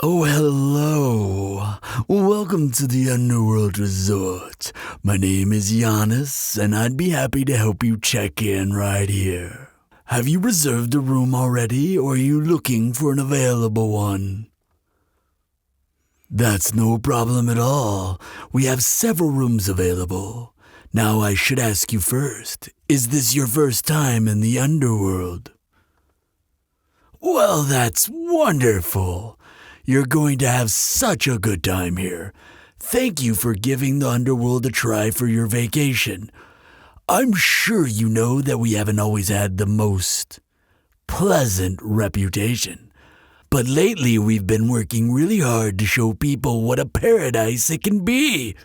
Oh, hello. Welcome to the Underworld Resort. My name is Giannis, and I'd be happy to help you check in right here. Have you reserved a room already, or are you looking for an available one? That's no problem at all. We have several rooms available. Now I should ask you first, is this your first time in the Underworld? Well, that's wonderful. You're going to have such a good time here. Thank you for giving the Underworld a try for your vacation. I'm sure you know that we haven't always had the most pleasant reputation. But lately we've been working really hard to show people what a paradise it can be.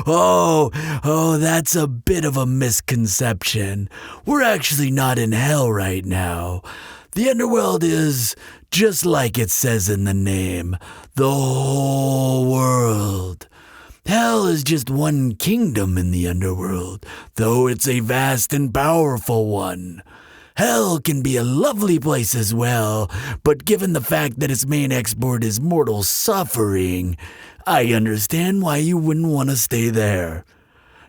Oh, that's a bit of a misconception. We're actually not in hell right now. The Underworld is, just like it says in the name, the whole world. Hell is just one kingdom in the Underworld, though it's a vast and powerful one. Hell can be a lovely place as well, but given the fact that its main export is mortal suffering, I understand why you wouldn't want to stay there.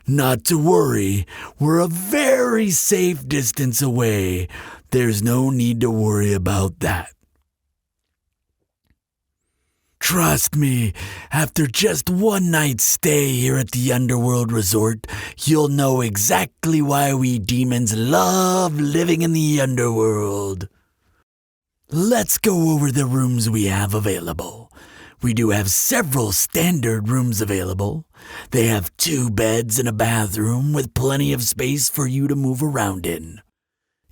Not to worry, we're a very safe distance away. There's no need to worry about that. Trust me, after just one night's stay here at the Underworld Resort, you'll know exactly why we demons love living in the Underworld. Let's go over the rooms we have available. We do have several standard rooms available. They have 2 beds and a bathroom with plenty of space for you to move around in.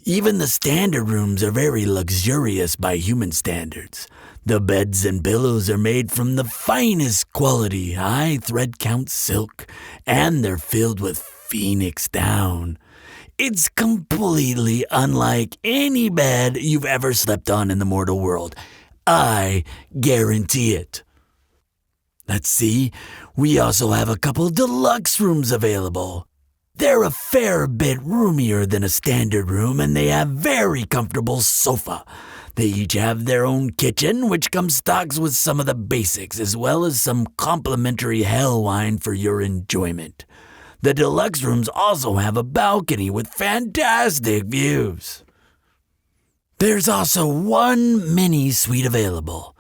Even the standard rooms are very luxurious by human standards. The beds and pillows are made from the finest quality high thread count silk, and they're filled with phoenix down. It's completely unlike any bed you've ever slept on in the mortal world. I guarantee it. Let's see, we also have a couple deluxe rooms available. They're a fair bit roomier than a standard room, and they have very comfortable sofa. They each have their own kitchen, which comes stocked with some of the basics, as well as some complimentary hell wine for your enjoyment. The deluxe rooms also have a balcony with fantastic views. There's also one mini suite available.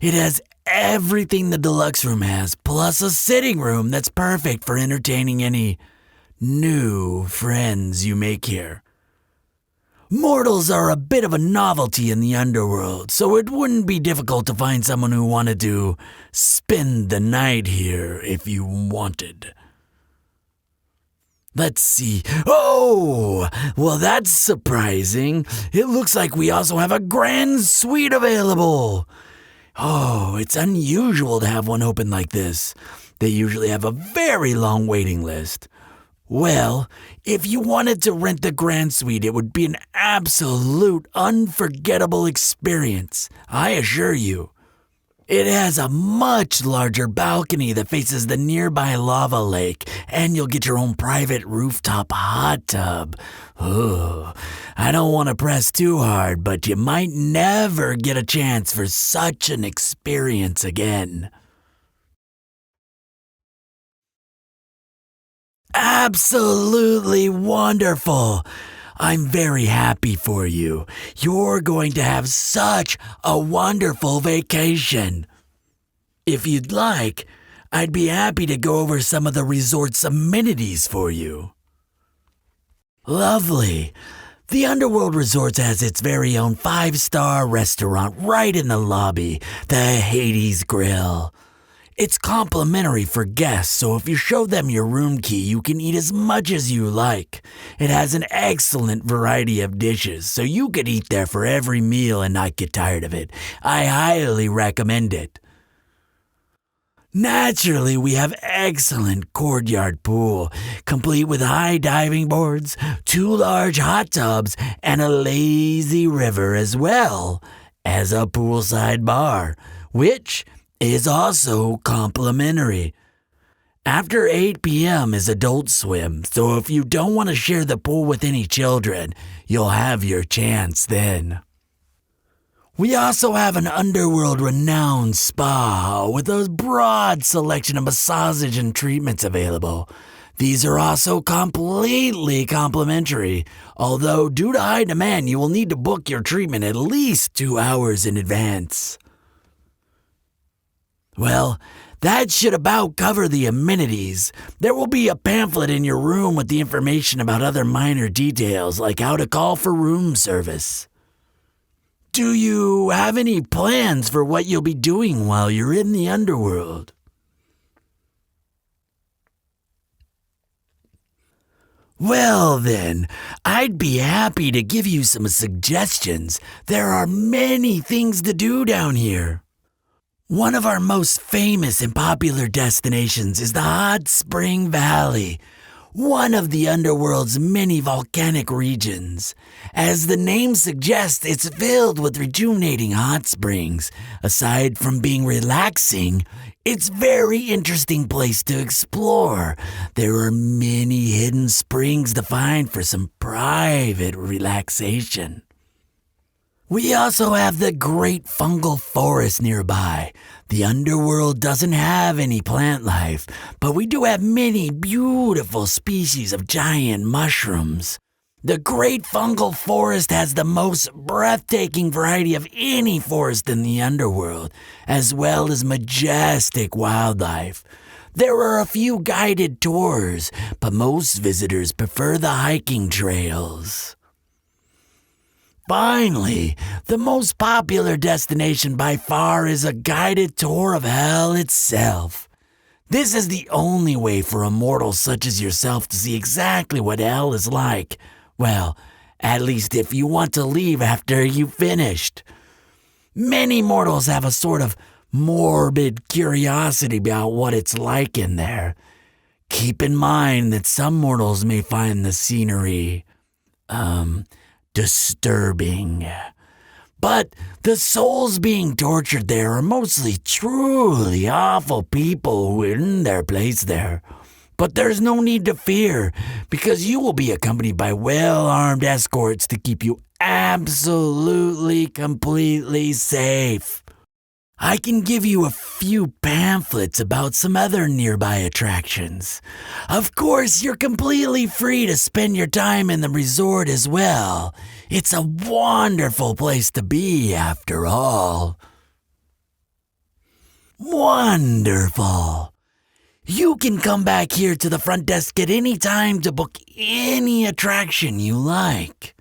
It has everything the deluxe room has, plus a sitting room that's perfect for entertaining any new friends you make here. Mortals are a bit of a novelty in the Underworld, so it wouldn't be difficult to find someone who wanted to spend the night here if you wanted. Let's see. Oh, well, that's surprising. It looks like we also have a grand suite available. Oh, it's unusual to have one open like this. They usually have a very long waiting list. Well, if you wanted to rent the Grand Suite, it would be an absolute unforgettable experience, I assure you. It has a much larger balcony that faces the nearby lava lake, and you'll get your own private rooftop hot tub. Ooh, I don't want to press too hard, but you might never get a chance for such an experience again. Absolutely wonderful. I'm very happy for you. You're going to have such a wonderful vacation. If you'd like, I'd be happy to go over some of the resort's amenities for you. Lovely. The Underworld Resort has its very own 5-star restaurant right in the lobby, the Hades Grill. It's complimentary for guests, so if you show them your room key, you can eat as much as you like. It has an excellent variety of dishes, so you could eat there for every meal and not get tired of it. I highly recommend it. Naturally, we have excellent Courtyard Pool, complete with high diving boards, 2 large hot tubs, and a lazy river, as well as a poolside bar, which is also complimentary. After 8 p.m. is adult swim, so if you don't want to share the pool with any children, you'll have your chance then. We also have an Underworld renowned spa with a broad selection of massages and treatments available. These are also completely complimentary, although due to high demand, you will need to book your treatment at least 2 hours in advance. Well, that should about cover the amenities. There will be a pamphlet in your room with the information about other minor details, like how to call for room service. Do you have any plans for what you'll be doing while you're in the Underworld? Well then, I'd be happy to give you some suggestions. There are many things to do down here. One of our most famous and popular destinations is the Hot Spring Valley, one of the Underworld's many volcanic regions. As the name suggests, it's filled with rejuvenating hot springs. Aside from being relaxing, it's a very interesting place to explore. There are many hidden springs to find for some private relaxation. We also have the great fungal forest nearby. The Underworld doesn't have any plant life, but we do have many beautiful species of giant mushrooms. The great fungal forest has the most breathtaking variety of any forest in the Underworld, as well as majestic wildlife. There are a few guided tours, but most visitors prefer the hiking trails. Finally, the most popular destination by far is a guided tour of hell itself. This is the only way for a mortal such as yourself to see exactly what hell is like. Well, at least if you want to leave after you've finished. Many mortals have a sort of morbid curiosity about what it's like in there. Keep in mind that some mortals may find the scenery, disturbing. But the souls being tortured there are mostly truly awful people who are in their place there. But there's no need to fear, because you will be accompanied by well-armed escorts to keep you absolutely, completely safe. I can give you a few pamphlets about some other nearby attractions. Of course, you're completely free to spend your time in the resort as well. It's a wonderful place to be, after all. Wonderful. You can come back here to the front desk at any time to book any attraction you like.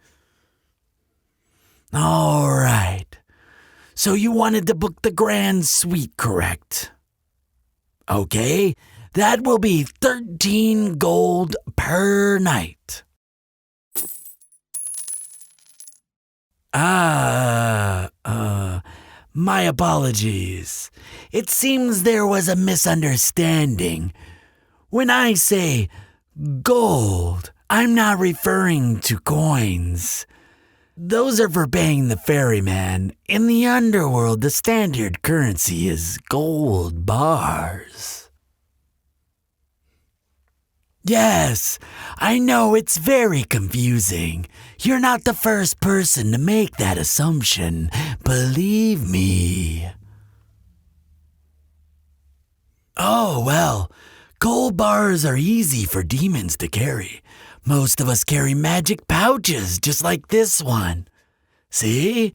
All right. So you wanted to book the Grand Suite, correct? Okay, that will be 13 gold per night. My apologies. It seems there was a misunderstanding. When I say gold, I'm not referring to coins. Those are for paying the ferryman. In the Underworld, the standard currency is gold bars. Yes, I know it's very confusing. You're not the first person to make that assumption, believe me. Oh, well, gold bars are easy for demons to carry. Most of us carry magic pouches just like this one. See?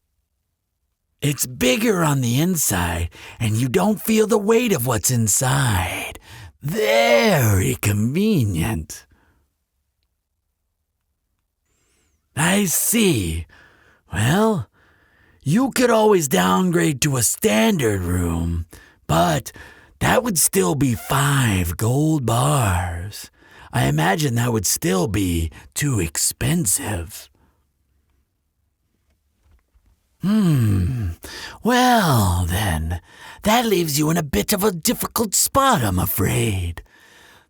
It's bigger on the inside, and you don't feel the weight of what's inside. Very convenient. I see. Well, you could always downgrade to a standard room, but that would still be 5 gold bars. I imagine that would still be too expensive. Well, then, that leaves you in a bit of a difficult spot, I'm afraid.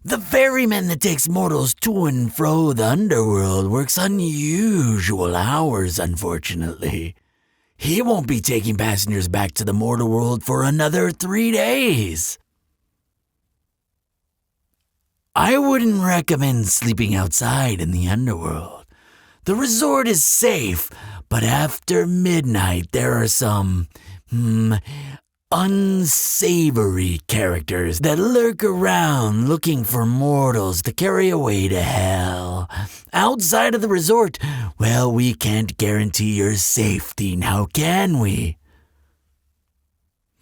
The ferryman that takes mortals to and fro the Underworld works unusual hours, unfortunately. He won't be taking passengers back to the mortal world for another 3 days. I wouldn't recommend sleeping outside in the underworld. The resort is safe, but after midnight there are some, unsavory characters that lurk around looking for mortals to carry away to hell. Outside of the resort, well, we can't guarantee your safety, now can we?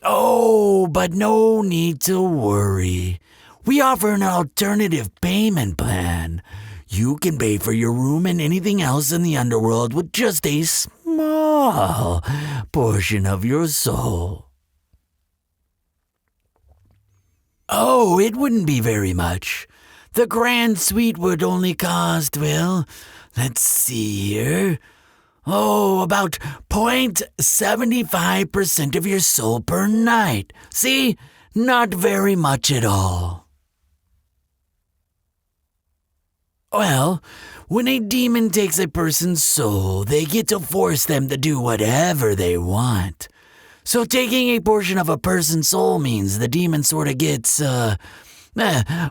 Oh, but no need to worry. We offer an alternative payment plan. You can pay for your room and anything else in the underworld with just a small portion of your soul. Oh, it wouldn't be very much. The grand suite would only cost, well, let's see here. Oh, about 0.75% of your soul per night. See, not very much at all. Well, when a demon takes a person's soul, they get to force them to do whatever they want. So taking a portion of a person's soul means the demon sort of gets,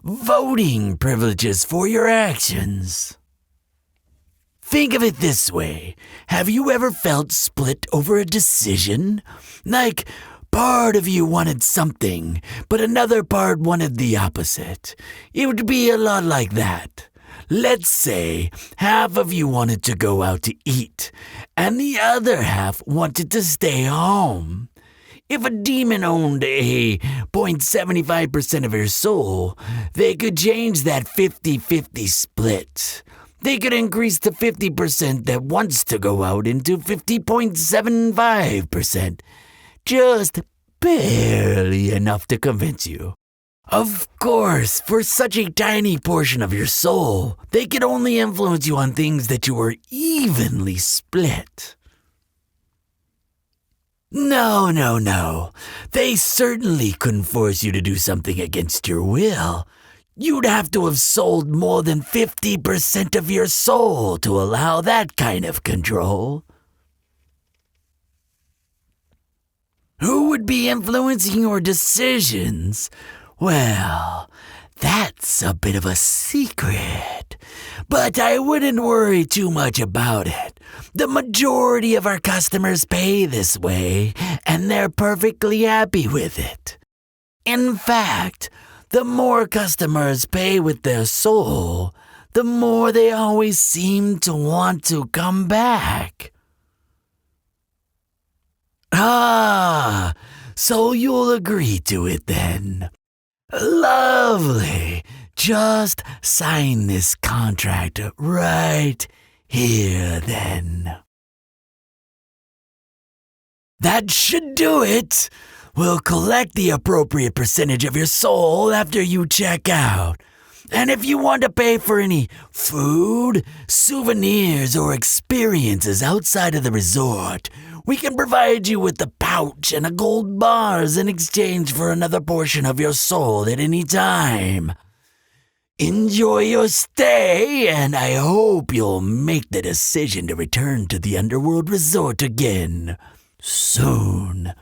voting privileges for your actions. Think of it this way. Have you ever felt split over a decision? Like, part of you wanted something, but another part wanted the opposite. It would be a lot like that. Let's say half of you wanted to go out to eat, and the other half wanted to stay home. If a demon owned a 0.75% of your soul, they could change that 50-50 split. They could increase the 50% that wants to go out into 50.75%. Just barely enough to convince you. Of course, for such a tiny portion of your soul, they could only influence you on things that you were evenly split. No. They certainly couldn't force you to do something against your will. You'd have to have sold more than 50% of your soul to allow that kind of control. Who would be influencing your decisions? Well, that's a bit of a secret, but I wouldn't worry too much about it. The majority of our customers pay this way, and they're perfectly happy with it. In fact, the more customers pay with their soul, the more they always seem to want to come back. Ah, so you'll agree to it then. Lovely. Just sign this contract right here then. That should do it. We'll collect the appropriate percentage of your soul after you check out. And if you want to pay for any food, souvenirs, or experiences outside of the resort, we can provide you with the pouch and a gold bars in exchange for another portion of your soul at any time. Enjoy your stay, and I hope you'll make the decision to return to the Underworld Resort again soon.